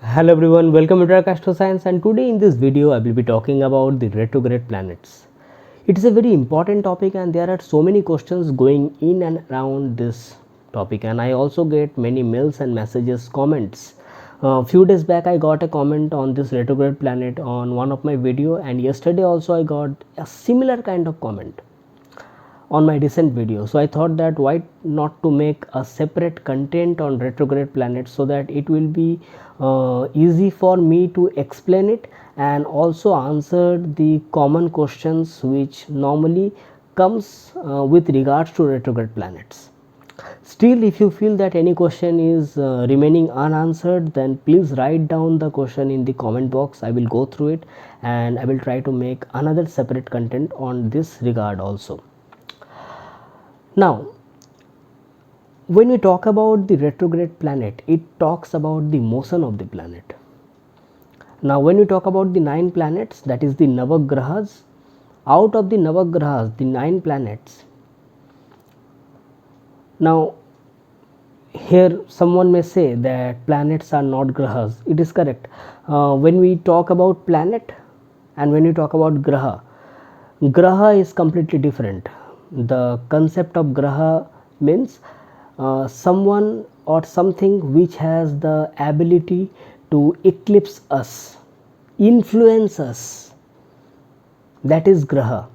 Hello everyone, welcome to Arka Science, and today in this video I will be talking about the retrograde planets. It is a very important topic and there are so many questions going in and around this topic, and I also get many mails and messages, comments. A few days back I got a comment on this retrograde planet on one of my video, and yesterday also I got a similar kind of comment on my recent video. So I thought that why not to make a separate content on retrograde planets, so that it will be easy for me to explain it and also answer the common questions which normally comes with regards to retrograde planets. Still, if you feel that any question is remaining unanswered, then please write down the question in the comment box. I will go through it and I will try to make another separate content on this regard also. Now, when we talk about the retrograde planet, it talks about the motion of the planet. Now, when we talk about the 9 planets, that is the Navagrahas, out of the Navagrahas, the 9 planets. Now, here someone may say that planets are not grahas. It is correct. When we talk about planet and when we talk about graha is completely different. The concept of graha means someone or something which has the ability to eclipse us, influence us, that is graha,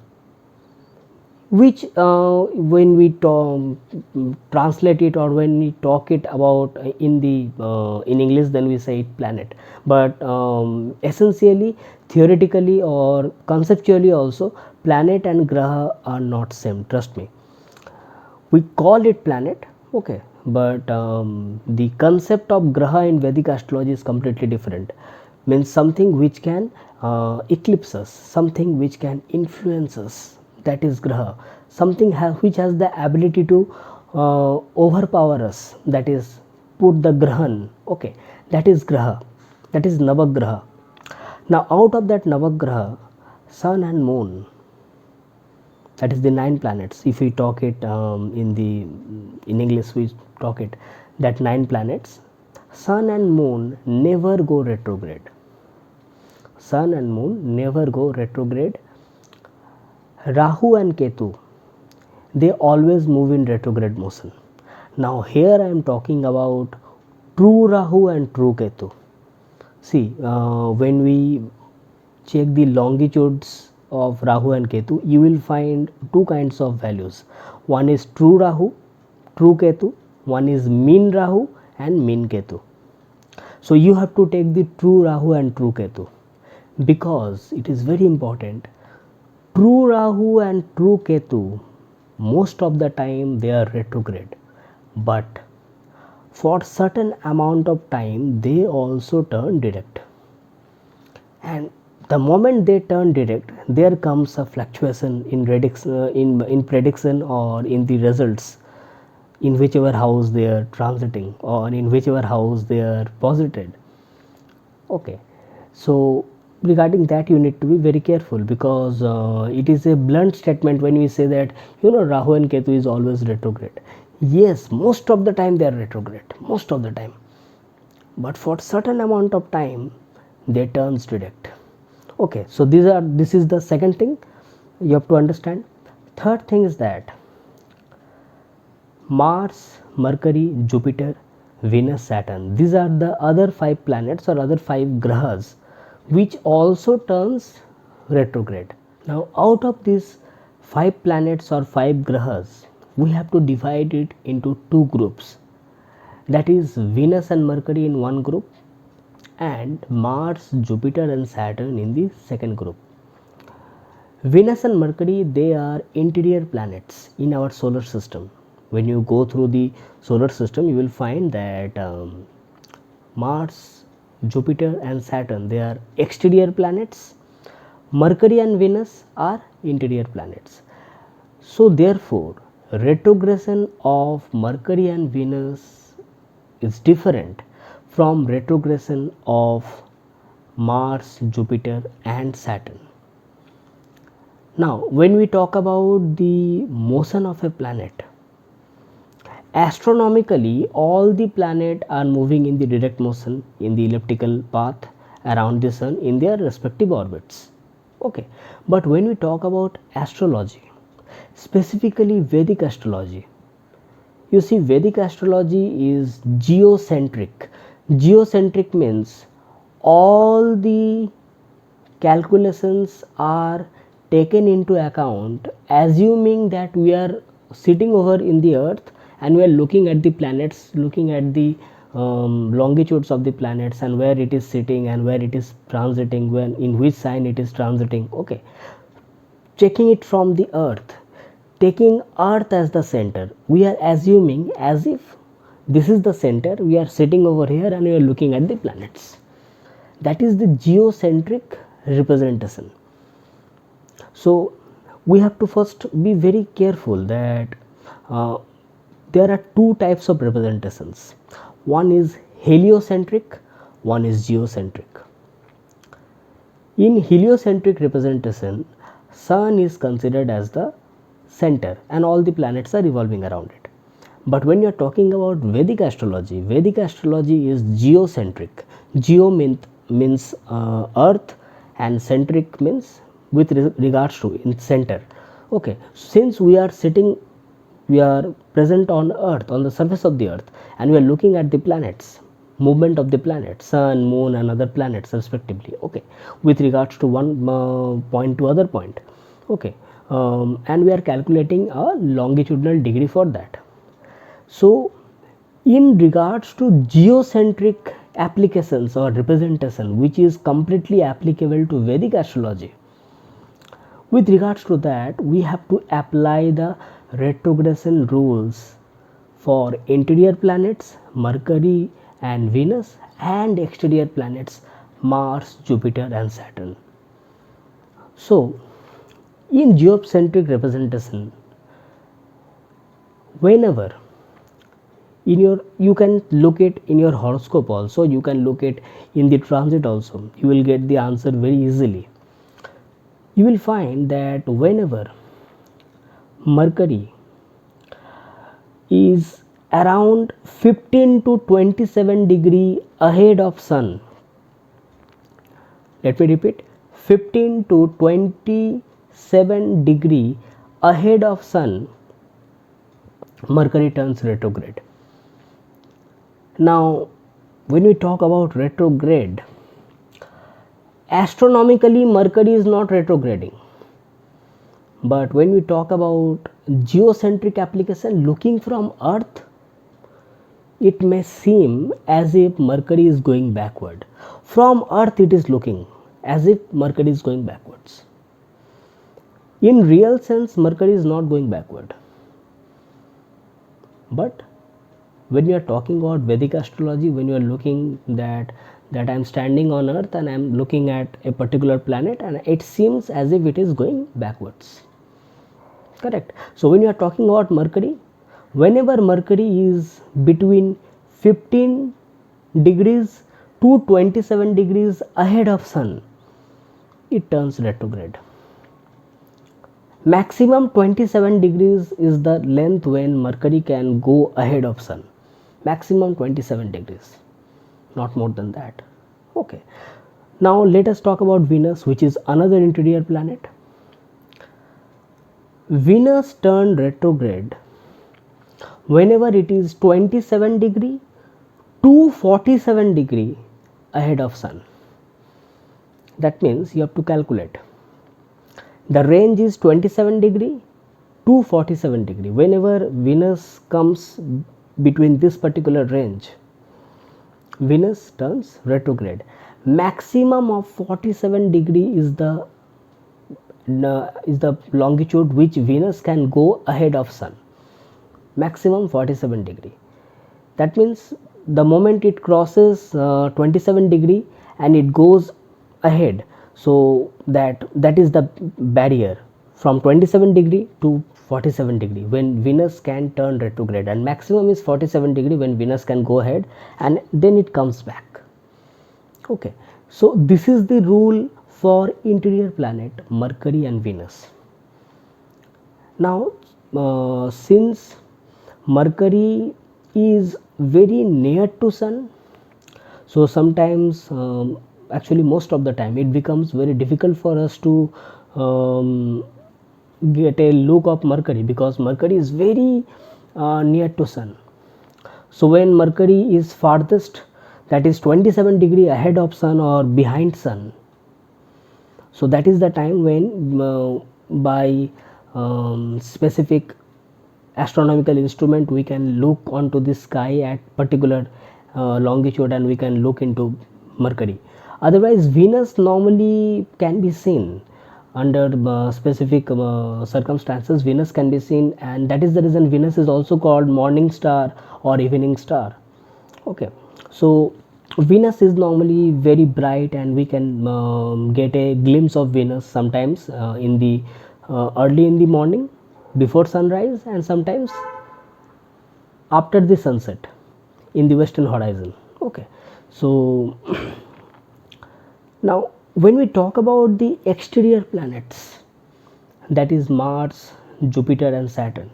which when we translate it or when we talk it about in the in English, then we say it planet, but essentially, theoretically or conceptually also, planet and graha are not same, trust me. We call it planet, okay, but the concept of graha in Vedic astrology is completely different. Means something which can eclipse us, something which can influence us, that is graha. Something which has the ability to overpower us, that is put the grahan, okay, that is graha, that is Navagraha. Now, out of that Navagraha, sun and moon, that is the 9 planets. If we talk it in English, we talk it that 9 planets. Sun and moon never go retrograde. Sun and moon never go retrograde. Rahu and Ketu, they always move in retrograde motion. Now here I am talking about true Rahu and true Ketu. See, when we check the longitudes of Rahu and Ketu, you will find two kinds of values. One is true Rahu, true Ketu. One is mean Rahu and mean Ketu. So you have to take the true Rahu and true Ketu, because it is very important. True Rahu and true Ketu, most of the time they are retrograde, but for certain amount of time they also turn direct, and the moment they turn direct, there comes a fluctuation in prediction or in the results, in whichever house they are transiting or in whichever house they are posited. Okay, so regarding that you need to be very careful, because it is a blunt statement when we say that Rahu and Ketu is always retrograde. Yes, most of the time they are retrograde, most of the time, but for certain amount of time they turns direct. Okay, so this is the second thing you have to understand. Third thing is that Mars, Mercury, Jupiter, Venus, Saturn, these are the other 5 planets or other 5 grahas which also turns retrograde. Now, out of these 5 planets or 5 grahas, we have to divide it into 2 groups, that is Venus and Mercury in one group and Mars, Jupiter and Saturn in the second group. Venus and Mercury, they are interior planets in our solar system. When you go through the solar system, you will find that Mars, Jupiter and Saturn, they are exterior planets. Mercury and Venus are interior planets. So therefore, retrogression of Mercury and Venus is different from retrogression of Mars, Jupiter and Saturn. Now, when we talk about the motion of a planet, astronomically all the planets are moving in the direct motion in the elliptical path around the sun in their respective orbits. Okay, but when we talk about astrology, specifically Vedic astrology, you see, Vedic astrology is geocentric. Geocentric means all the calculations are taken into account assuming that we are sitting over in the earth and we are looking at the planets, looking at the longitudes of the planets and where it is sitting and where it is transiting, when in which sign it is transiting. Okay, checking it from the earth, taking earth as the center, we are assuming as if this is the center, we are sitting over here and we are looking at the planets. That is the geocentric representation. So we have to first be very careful that there are two types of representations. One is heliocentric, one is geocentric. In heliocentric representation, sun is considered as the center and all the planets are revolving around it. But when you are talking about Vedic astrology is geocentric. Geo means earth and centric means with regards to in center. Okay, since we are present on earth, on the surface of the earth, and we are looking at the planets, movement of the planets, sun, moon and other planets respectively, okay, with regards to one point to other point, okay, and we are calculating a longitudinal degree for that. So in regards to geocentric applications or representation, which is completely applicable to Vedic astrology, with regards to that we have to apply the retrogression rules for interior planets Mercury and Venus and exterior planets Mars, Jupiter and Saturn. So in geocentric representation, whenever in your, you can look it in your horoscope also, you can look it in the transit also, you will get the answer very easily. You will find that whenever Mercury is around 15 to 27 degree ahead of sun, let me repeat, 15 to 27 degree ahead of sun, Mercury turns retrograde. Now when we talk about retrograde, astronomically Mercury is not retrograding, but when we talk about geocentric application, looking from earth, it may seem as if Mercury is going backward. From earth it is looking as if Mercury is going backwards. In real sense Mercury is not going backward, but when you are talking about Vedic astrology, when you are looking that I am standing on earth and I am looking at a particular planet and it seems as if it is going backwards, correct. So when you are talking about Mercury, whenever Mercury is between 15 degrees to 27 degrees ahead of sun, it turns retrograde. Maximum 27 degrees is the length when Mercury can go ahead of sun, maximum 27 degrees, not more than that. Okay, now let us talk about Venus, which is another interior planet. Venus turned retrograde whenever it is 27 degree to 47 degree ahead of sun. That means you have to calculate, the range is 27 degree to 47 degree. Whenever Venus comes between this particular range, Venus turns retrograde. Maximum of 47 degree is the longitude which Venus can go ahead of sun, maximum 47 degree. That means the moment it crosses 27 degree and it goes ahead, so that is the barrier from 27 degree to 47 degree when Venus can turn retrograde, and maximum is 47 degree when Venus can go ahead and then it comes back. Okay, so this is the rule for interior planet Mercury and Venus. Now since Mercury is very near to Sun, so sometimes actually most of the time it becomes very difficult for us to get a look of Mercury, because Mercury is very near to Sun. So when Mercury is farthest, that is 27 degree ahead of Sun or behind Sun, so that is the time when by specific astronomical instrument we can look onto the sky at particular longitude and we can look into Mercury. Otherwise Venus normally can be seen under specific circumstances. Venus can be seen, and that is the reason Venus is also called morning star or evening star. Okay, so Venus is normally very bright and we can get a glimpse of Venus sometimes in the early in the morning before sunrise, and sometimes after the sunset in the western horizon. Okay, so now when we talk about the exterior planets, that is Mars, Jupiter and Saturn,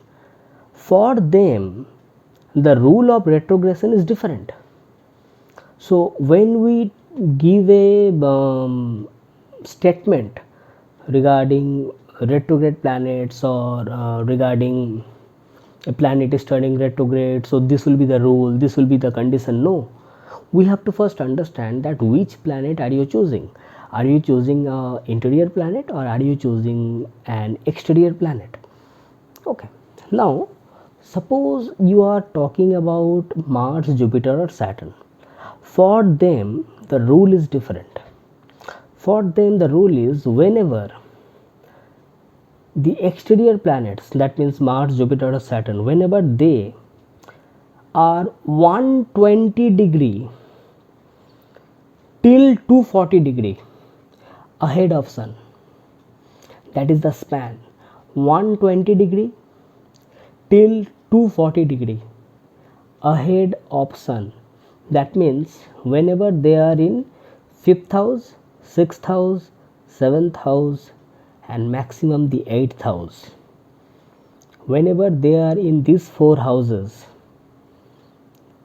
for them the rule of retrogression is different. So when we give a statement regarding retrograde planets or regarding a planet is turning retrograde, so this will be the rule, this will be the condition. No, we have to first understand that which planet are you choosing. Are you choosing an interior planet or are you choosing an exterior planet? Okay, now suppose you are talking about Mars, Jupiter or Saturn. For them the rule is different. For them the rule is whenever the exterior planets, that means Mars, Jupiter or Saturn, whenever they are 120 degree till 240 degree ahead of Sun, that is the span 120 degree till 240 degree ahead of Sun, that means whenever they are in 5th house, 6th house, 7th house and maximum the 8th house, whenever they are in these 4 houses,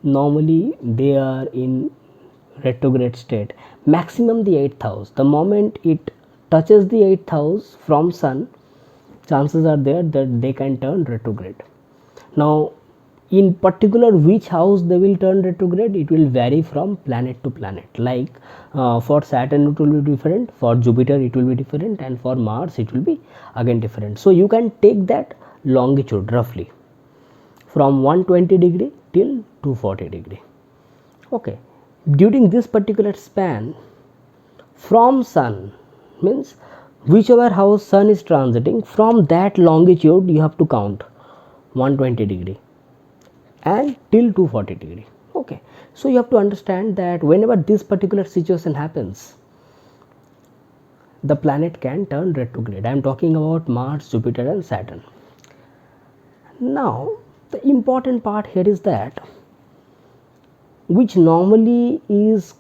normally they are in retrograde state. Maximum the 8th house, the moment it touches the 8th house from Sun, chances are there that they can turn retrograde. Now in particular which house they will turn retrograde, it will vary from planet to planet. Like for Saturn it will be different, for Jupiter it will be different, and for Mars it will be again different. So you can take that longitude roughly from 120 degree till 240 degree. Okay, during this particular span from Sun, means whichever house Sun is transiting, from that longitude you have to count 120 degree and till 240 degree. Okay, so you have to understand that whenever this particular situation happens, the planet can turn retrograde. I am talking about Mars, Jupiter and Saturn. Now the important part here is that which normally is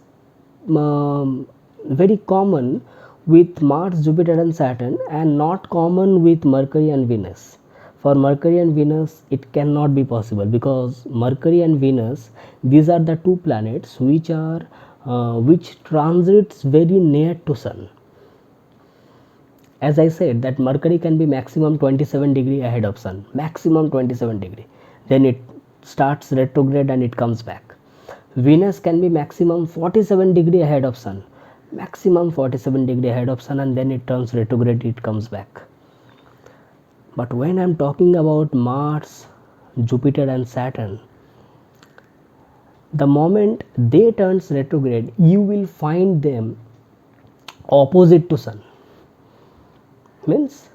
very common with Mars, Jupiter and Saturn and not common with Mercury and Venus. For Mercury and Venus it cannot be possible, because Mercury and Venus, these are the two planets which are which transits very near to Sun. As I said that Mercury can be maximum 27 degree ahead of Sun, maximum 27 degree, then it starts retrograde and it comes back. Venus can be maximum 47 degree ahead of Sun, maximum 47 degree ahead of Sun, and then it turns retrograde, it comes back. But when I am talking about Mars, Jupiter and Saturn, the moment they turns retrograde, you will find them opposite to Sun, means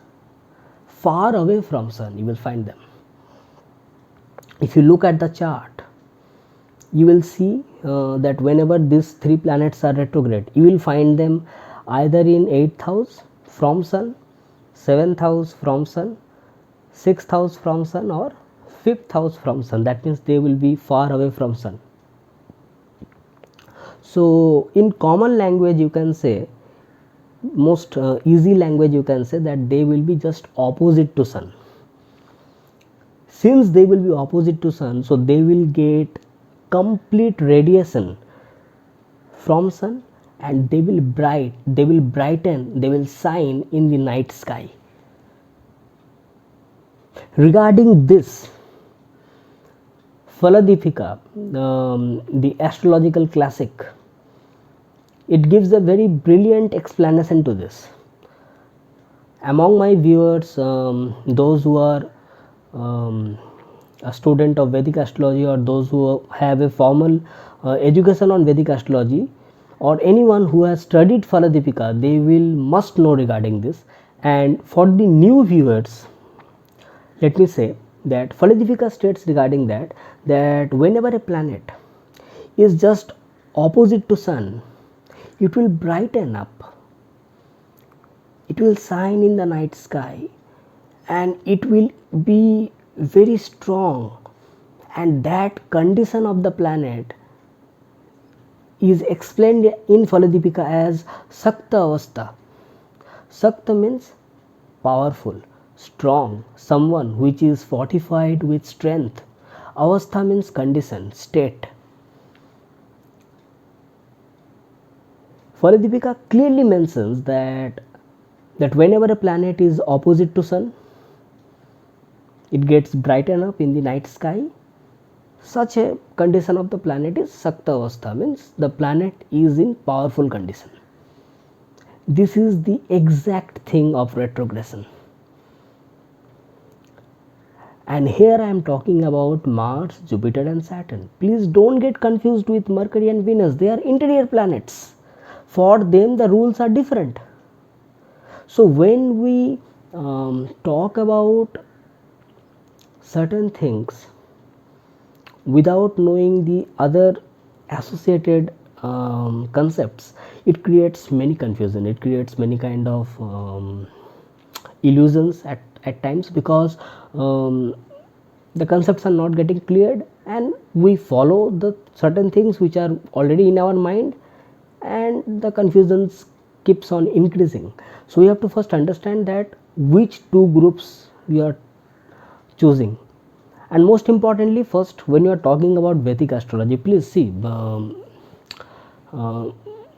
far away from Sun you will find them. If you look at the chart, you will see that whenever these three planets are retrograde, you will find them either in 8th house from Sun, 7th house from Sun, 6th house from Sun or 5th house from Sun. That means they will be far away from Sun. So in common language you can say, most easy language you can say, that they will be just opposite to Sun. since they will be opposite to sun, so they will get complete radiation from sun, and they will brighten, they will shine in the night sky. Regarding this, Faladipika, the astrological classic, it gives a very brilliant explanation to this. Among my viewers, those who are a student of Vedic astrology, or those who have a formal education on Vedic astrology, or anyone who has studied Faladipika, they will must know regarding this. And for the new viewers, let me say that Faladipika states regarding that whenever a planet is just opposite to sun, it will brighten up, it will shine in the night sky, and it will be very strong, and that condition of the planet is explained in Faladipika as Sakta Avastha. Sakta means powerful, strong, someone which is fortified with strength. Avastha means condition, state. Faladipika clearly mentions that whenever a planet is opposite to sun, it gets brighten up in the night sky. Such a condition of the planet is Sakta Avastha, means the planet is in powerful condition. This is the exact thing of retrogression. And here I am talking about Mars, Jupiter and Saturn. Please don't get confused with Mercury and Venus. They are interior planets. For them the rules are different. So when we talk about certain things without knowing the other associated concepts, it creates many confusion, it creates many kind of illusions at times, because the concepts are not getting cleared, and we follow the certain things which are already in our mind, and the confusions keeps on increasing. So we have to first understand that which two groups we are choosing. And most importantly, first, when you are talking about Vedic astrology, please see,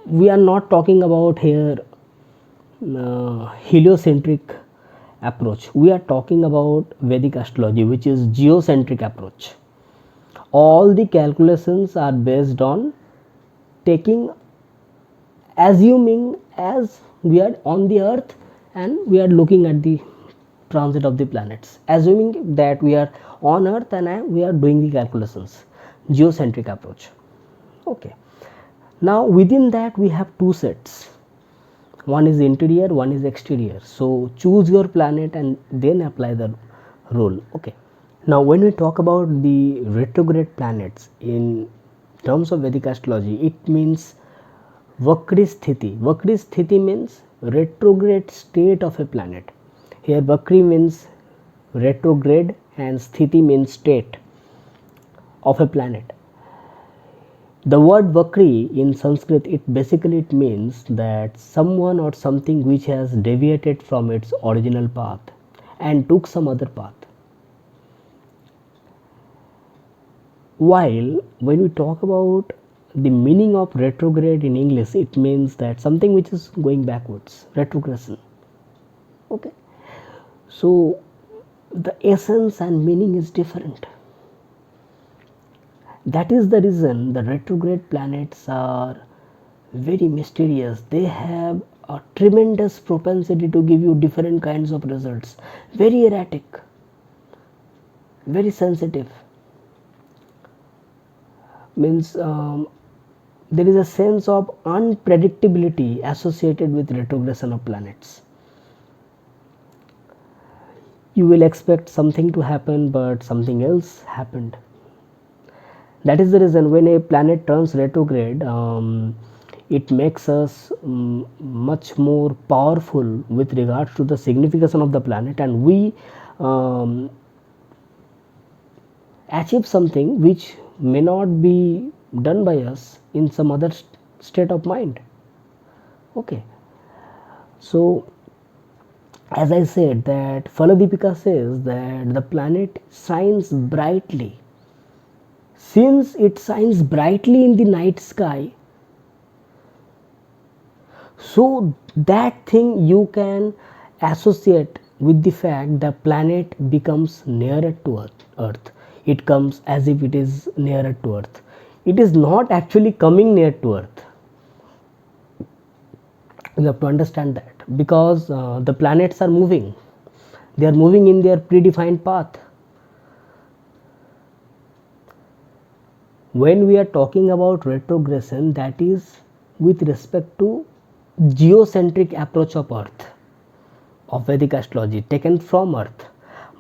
we are not talking about here heliocentric approach. We are talking about Vedic astrology, which is geocentric approach. All the calculations are based on assuming as we are on the earth and we are looking at the transit of the planets, assuming that we are on earth and we are doing the calculations, geocentric approach. Okay, now within that we have two sets, one is interior, one is exterior. So choose your planet and then apply the rule. Okay, now when we talk about the retrograde planets in terms of Vedic astrology, it means Vakri sthiti. Vakri sthiti means retrograde state of a planet. Here Vakri means retrograde and sthiti means state of a planet. The word Vakri in Sanskrit, it means that someone or something which has deviated from its original path and took some other path. While when we talk about the meaning of retrograde in English, it means that something which is going backwards, retrogression. Okay, so the essence and meaning is different. That is the reason the retrograde planets are very mysterious. They have a tremendous propensity to give you different kinds of results, very erratic, very sensitive. Means there is a sense of unpredictability associated with retrogression of planets. You will expect something to happen, but something else happened. That is the reason when a planet turns retrograde, it makes us much more powerful with regards to the signification of the planet, and we achieve something which may not be done by us in some other state of mind. Okay, so as I said, that Faladipika says that the planet shines brightly. Since it shines brightly in the night sky, so that thing you can associate with the fact the planet becomes nearer to earth. It comes as if it is nearer to earth. It is not actually coming near to earth. You have to understand that, because the planets are moving. They are moving in their predefined path. When we are talking about retrogression, that is with respect to geocentric approach of earth, of Vedic astrology, taken from earth.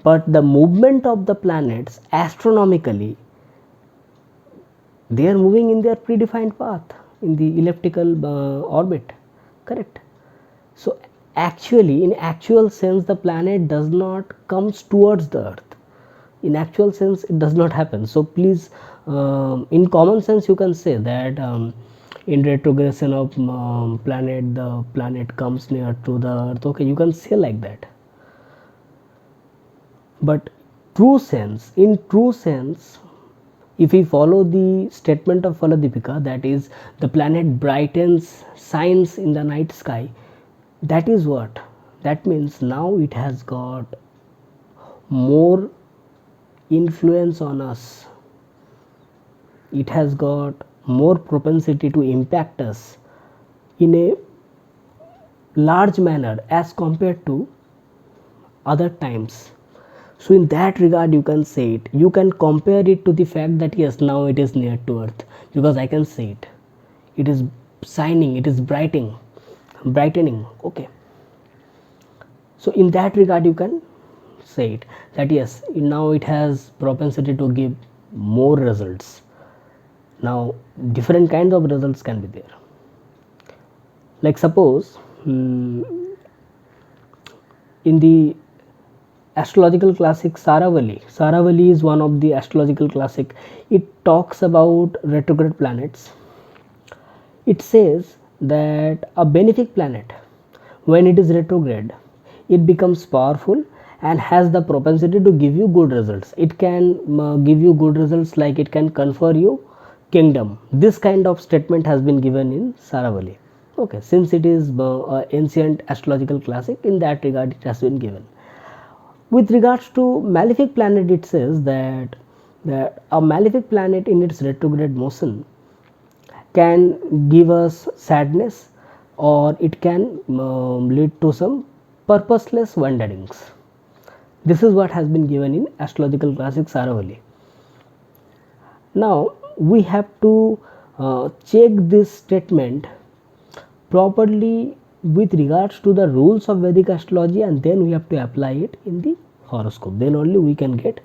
But the movement of the planets astronomically, they are moving in their predefined path in the elliptical orbit, correct? So actually, in actual sense, the planet does not comes towards the earth. In actual sense, it does not happen. So please, in common sense, you can say that in retrogression of planet, the planet comes near to the earth. Okay, you can say like that. But in true sense, if we follow the statement of Faladipika, that is, the planet brightens, shines in the night sky, that is what? That means now it has got more influence on us. It has got more propensity to impact us in a large manner as compared to other times. So in that regard, you can say it. You can compare it to the fact that yes, now it is near to earth, because I can see it. It is shining, it is brightening. Okay. So in that regard, you can say it that yes, now it has propensity to give more results. Now different kinds of results can be there. Like suppose in the astrological classic Saravali is one of the astrological classic. It talks about retrograde planets. It says that a benefic planet, when it is retrograde, it becomes powerful and has the propensity to give you good results. It can give you good results, like it can confer you kingdom. This kind of statement has been given in Saravali. Okay, since it is ancient astrological classic, in that regard it has been given. With regards to malefic planet, it says that a malefic planet in its retrograde motion can give us sadness, or it can lead to some purposeless wanderings. This is what has been given in astrological classic Saravali. Now we have to check this statement properly with regards to the rules of Vedic astrology, and then we have to apply it in the horoscope. Then only we can get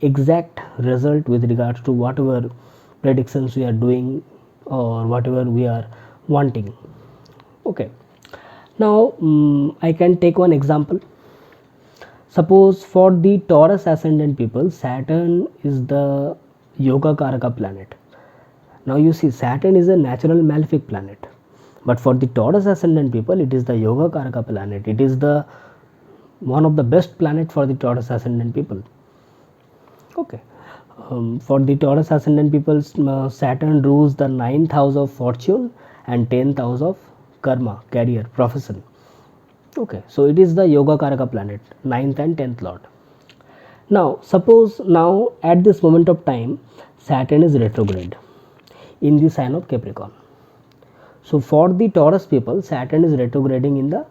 exact result with regards to whatever predictions we are doing or whatever we are wanting. Okay, now I can take one example. Suppose for the Taurus ascendant people, Saturn is the yoga karaka planet. Now you see, Saturn is a natural malefic planet, but for the Taurus ascendant people, it is the yoga karaka planet. It is the one of the best planet for the Taurus ascendant people. Okay, for the Taurus ascendant people, Saturn rules the 9th house of fortune and 10th house of karma, career, profession. Okay, so it is the yoga karaka planet, 9th and 10th lord. Now suppose now at this moment of time, Saturn is retrograde in the sign of Capricorn. So for the Taurus people, Saturn is retrograding in the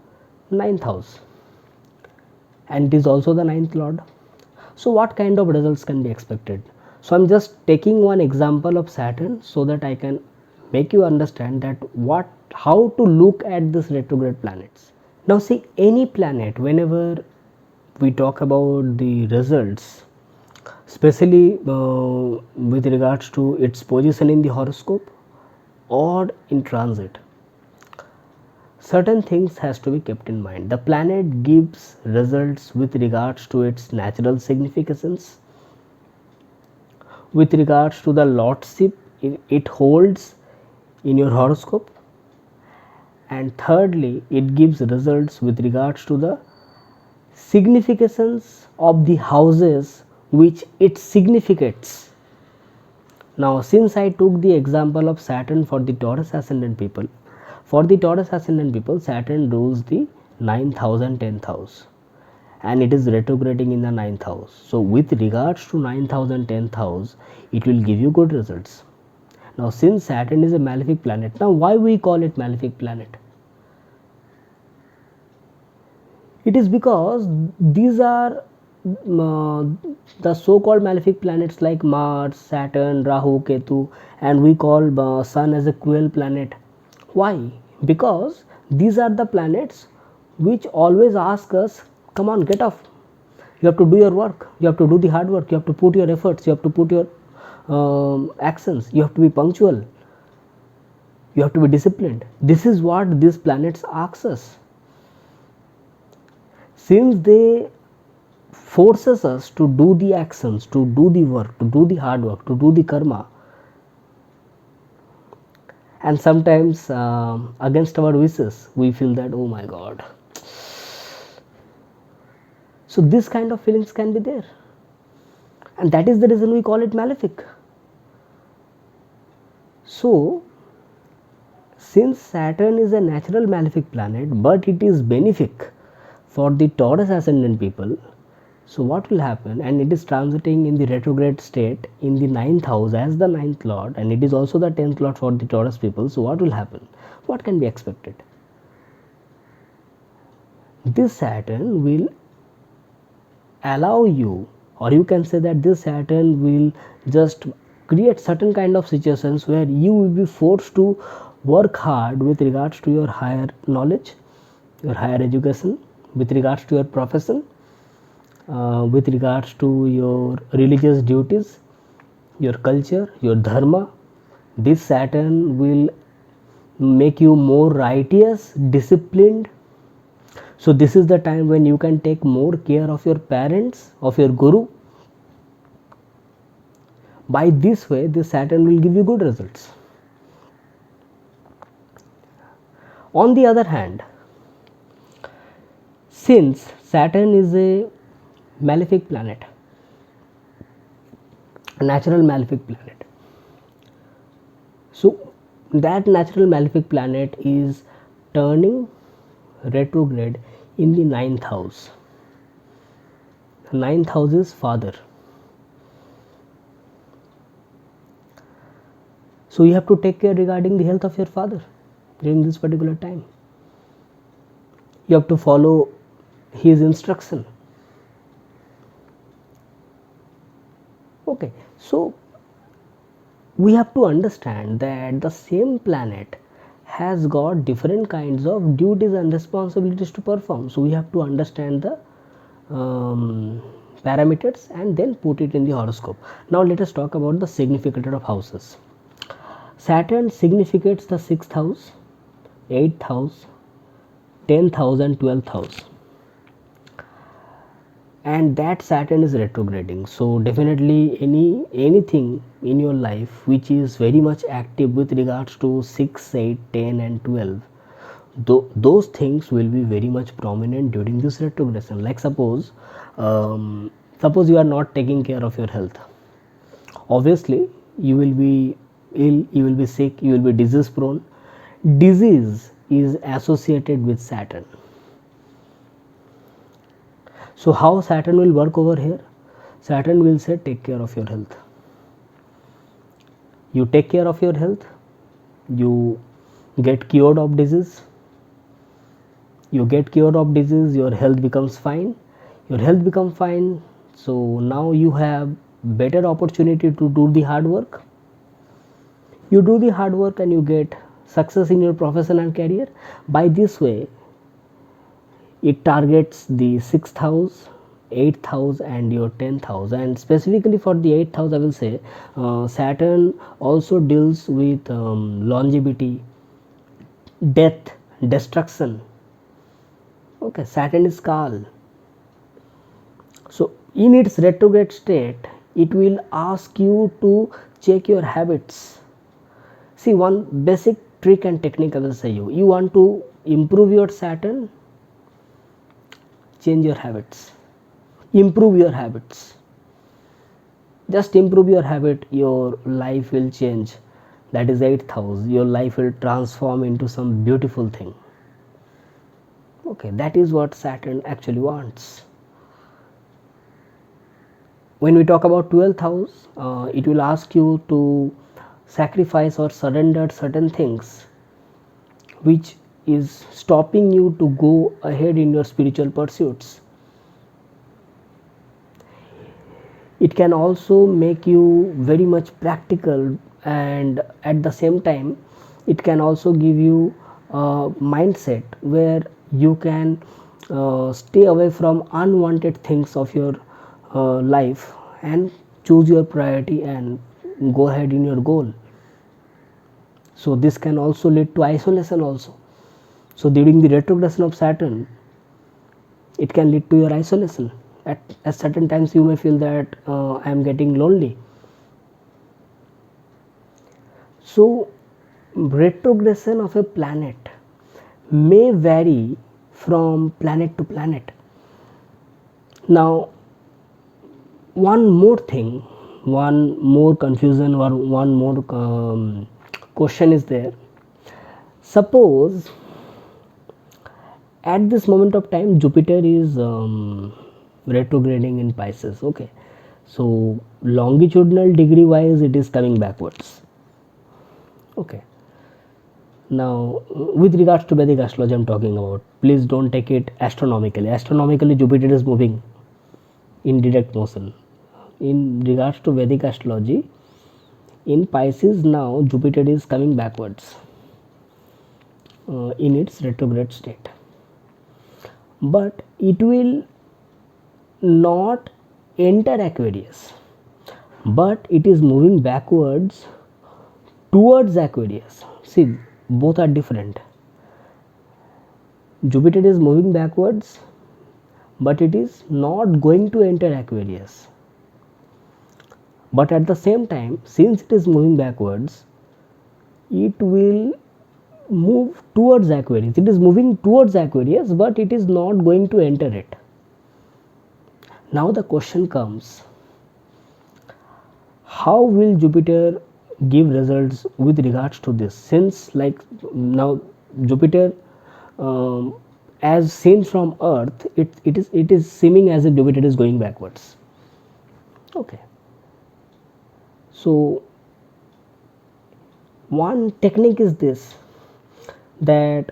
9th house, and it is also the 9th lord. So what kind of results can be expected? So I'm just taking one example of Saturn so that I can make you understand that how to look at this retrograde planets. Now see, any planet, whenever we talk about the results, especially with regards to its position in the horoscope or in transit, certain things has to be kept in mind. The planet gives results with regards to its natural significance, with regards to the lordship it holds in your horoscope, and thirdly it gives results with regards to the significations of the houses which it significates. Now since I took the example of Saturn for the Taurus ascendant people, for the Taurus ascendant people Saturn rules the 9th house and 10th house, and it is retrograding in the 9th house. So with regards to 9th house and 10th house, it will give you good results. Now since Saturn is a malefic planet, now why we call it malefic planet? It is because these are the so-called malefic planets like Mars, Saturn, Rahu, Ketu, and we call Sun as a cruel planet. Why? Because these are the planets which always ask us, come on, get off. You have to do your work, you have to do the hard work, you have to put your efforts, you have to put your actions, you have to be punctual, you have to be disciplined. This is what these planets ask us. Since they forces us to do the actions, to do the work, to do the hard work, to do the karma, and sometimes against our wishes we feel that, oh my god. So this kind of feelings can be there, and that is the reason we call it malefic. So since Saturn is a natural malefic planet but it is benefic for the Taurus ascendant people, so what will happen, and it is transiting in the retrograde state in the 9th house as the 9th lord, and it is also the 10th lord for the Taurus people. So what will happen, what can be expected? This Saturn will allow you, or you can say that this Saturn will just create certain kind of situations where you will be forced to work hard with regards to your higher knowledge, your higher education, with regards to your profession, with regards to your religious duties, your culture, your dharma. This Saturn will make you more righteous, disciplined. So this is the time when you can take more care of your parents, of your guru. By this way, this Saturn will give you good results. On the other hand, since Saturn is a malefic planet, a natural malefic planet, so that natural malefic planet is turning retrograde in the 9th house. The 9th house is father. So you have to take care regarding the health of your father during this particular time. You have to follow his instruction. Okay, so we have to understand that the same planet has got different kinds of duties and responsibilities to perform. So we have to understand the parameters and then put it in the horoscope. Now let us talk about the significator of houses. Saturn significates the 6th house, 8th house, 10th house and 12th house, and that Saturn is retrograding. So definitely anything in your life which is very much active with regards to 6, 8, 10 and 12, those things will be very much prominent during this retrogression. Like suppose you are not taking care of your health, obviously you will be ill, you will be sick, you will be disease prone. Disease is associated with Saturn. So how Saturn will work over here? Saturn will say take care of your health. You take care of your health, you get cured of disease. You get cured of disease, your health becomes fine. Your health becomes fine, so now you have better opportunity to do the hard work. You do the hard work and you get success in your profession and career. By this way, it targets the 6th house, 8th house and your 10th house. And specifically for the 8th house, I will say Saturn also deals with longevity, death, destruction. Okay, Saturn is Kal. So in its retrograde state, it will ask you to check your habits. See, one basic trick and technique I will say you. You want to improve your Saturn? Change your habits. Improve your habits. Just improve your habit, your life will change. That is 8th house. Your life will transform into some beautiful thing. Okay, that is what Saturn actually wants. When we talk about 12th house, it will ask you to sacrifice or surrender certain things which is stopping you to go ahead in your spiritual pursuits. It can also make you very much practical, and at the same time it can also give you a mindset where you can stay away from unwanted things of your life and choose your priority and go ahead in your goal. So this can also lead to isolation also. So during the retrogression of Saturn, it can lead to your isolation. At certain times you may feel that I am getting lonely. So retrogression of a planet may vary from planet to planet. Now one more thing, one more confusion or one more question is there. Suppose at this moment of time Jupiter is retrograding in Pisces. Okay, so longitudinal degree wise it is coming backwards. Okay, now with regards to Vedic astrology I am talking about, please don't take it astronomically. Astronomically Jupiter is moving in direct motion. In regards to Vedic astrology, in Pisces now Jupiter is coming backwards in its retrograde state, but it will not enter Aquarius, but it is moving backwards towards Aquarius. See, both are different. Jupiter is moving backwards, but it is not going to enter Aquarius. But at the same time, since it is moving backwards, it will move towards Aquarius. It is moving towards Aquarius, but it is not going to enter it. Now the question comes, how will Jupiter give results with regards to this? Since like now Jupiter as seen from Earth, it is seeming as if Jupiter is going backwards. Okay. So one technique is this, that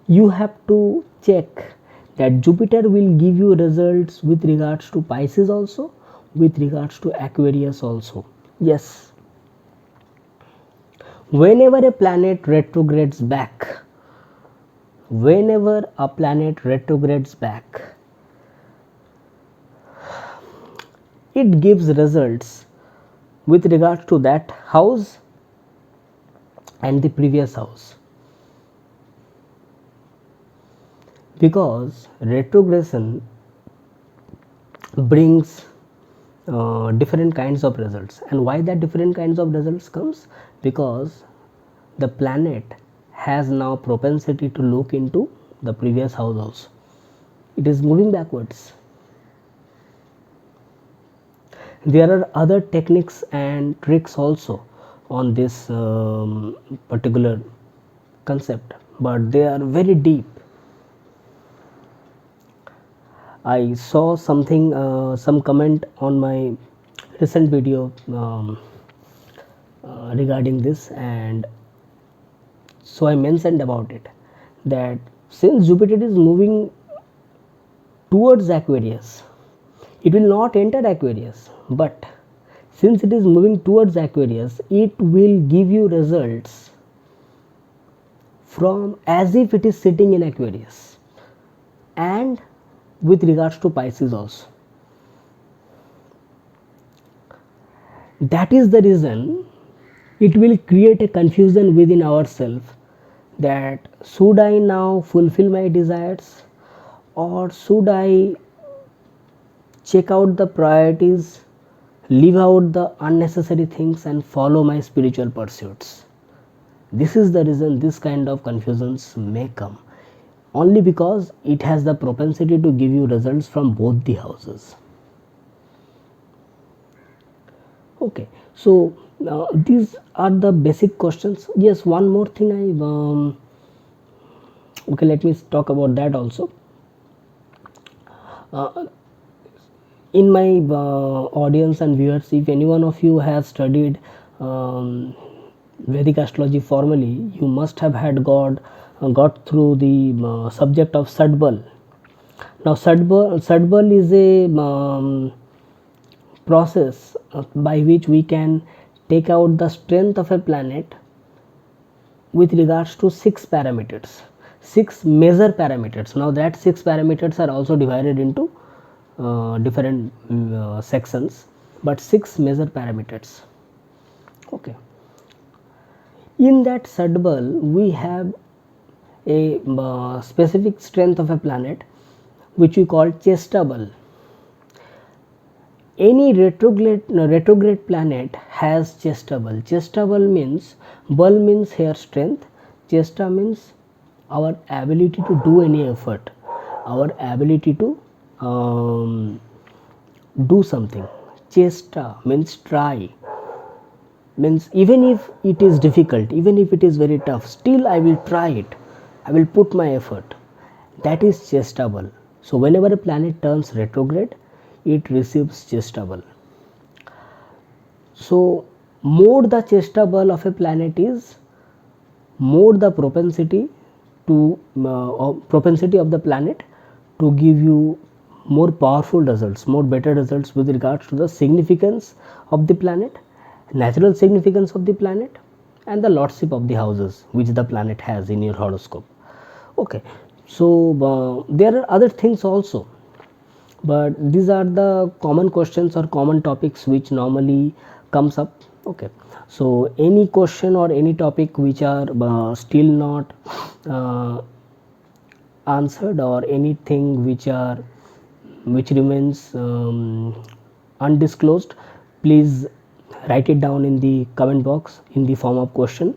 you have to check that Jupiter will give you results with regards to Pisces also, with regards to Aquarius also. Yes, whenever a planet retrogrades back, it gives results with regards to that house and the previous house, because retrogression brings different kinds of results. And why that different kinds of results comes? Because the planet has now propensity to look into the previous house also. It is moving backwards. There are other techniques and tricks also on this particular concept, but they are very deep. I saw something, some comment on my recent video regarding this, and so I mentioned about it, that since Jupiter is moving towards Aquarius, it will not enter Aquarius, but since it is moving towards Aquarius, it will give you results from as if it is sitting in Aquarius, and with regards to Pisces also. That is the reason it will create a confusion within ourselves, that should I now fulfill my desires, or should I check out the priorities, leave out the unnecessary things and follow my spiritual pursuits. This is the reason this kind of confusions may come, only because it has the propensity to give you results from both the houses. Okay, so these are the basic questions. Yes, one more thing okay, let me talk about that also. In my audience and viewers, if any one of you has studied Vedic astrology formally, you must have had got through the subject of Sadbal. Now, Sadbal is a process by which we can take out the strength of a planet with regards to 6 parameters, 6 major parameters. Now, that 6 parameters are also divided into different sections, but 6 major parameters. Okay, in that Sadbal we have a specific strength of a planet which we call Chestabal. Any retrograde planet has Chestabal. Chestabal means, bal means here strength, Chesta means our ability to do any effort, our ability to do something. Chesta means try, means even if it is difficult, even if it is very tough, still I will try it, I will put my effort. That is Chestabal. So whenever a planet turns retrograde, it receives Chestabal. So more the Chestabal of a planet is, more the propensity of the planet to give you more powerful results, more better results with regards to the significance of the planet, natural significance of the planet, and the lordship of the houses which the planet has in your horoscope. Okay, so there are other things also, but these are the common questions or common topics which normally comes up. Okay, so any question or any topic which are still not answered, or anything which remains undisclosed, please write it down in the comment box in the form of question.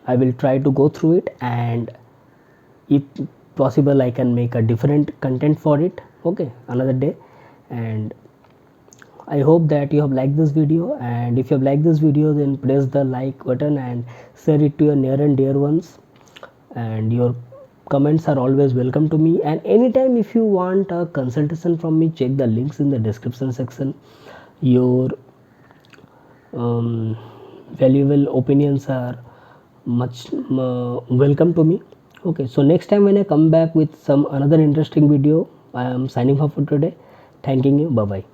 I will try to go through it, and if possible I can make a different content for it, okay, another day. And I hope that you have liked this video, and if you have liked this video, then press the like button and share it to your near and dear ones. And your comments are always welcome to me, and anytime if you want a consultation from me, check the links in the description section. Your valuable opinions are much welcome to me. Okay, so next time when I come back with some another interesting video, I am signing off for today. Thanking you. Bye bye.